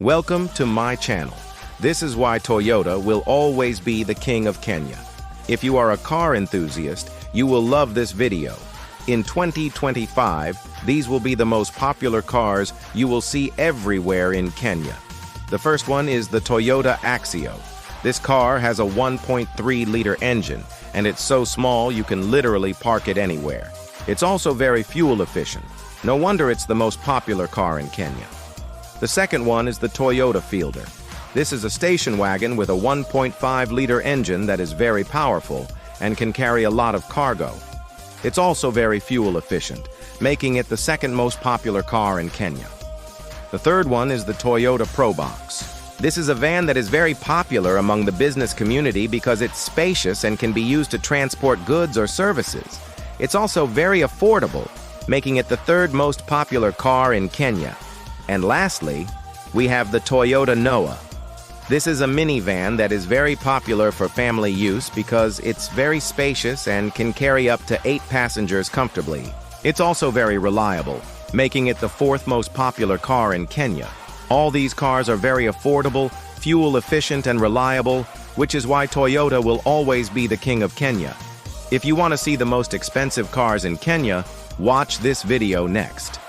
Welcome to my channel. This is why Toyota will always be the king of Kenya. If you are a car enthusiast, you will love this video. In 2025, these will be the most popular cars you will see everywhere in Kenya. The first one is the Toyota Axio. This car has a 1.3-liter engine, and it's so small you can literally park it anywhere. It's also very fuel efficient. No wonder it's the most popular car in Kenya. The second one is the Toyota Fielder. This is a station wagon with a 1.5-liter engine that is very powerful and can carry a lot of cargo. It's also very fuel efficient, making it the second most popular car in Kenya. The third one is the Toyota Probox. This is a van that is very popular among the business community because it's spacious and can be used to transport goods or services. It's also very affordable, making it the third most popular car in Kenya. And lastly, we have the Toyota Noah. This is a minivan that is very popular for family use because it's very spacious and can carry up to 8 passengers comfortably. It's also very reliable, making it the fourth most popular car in Kenya. All these cars are very affordable, fuel efficient, and reliable, which is why Toyota will always be the king of Kenya. If you want to see the most expensive cars in Kenya, watch this video next.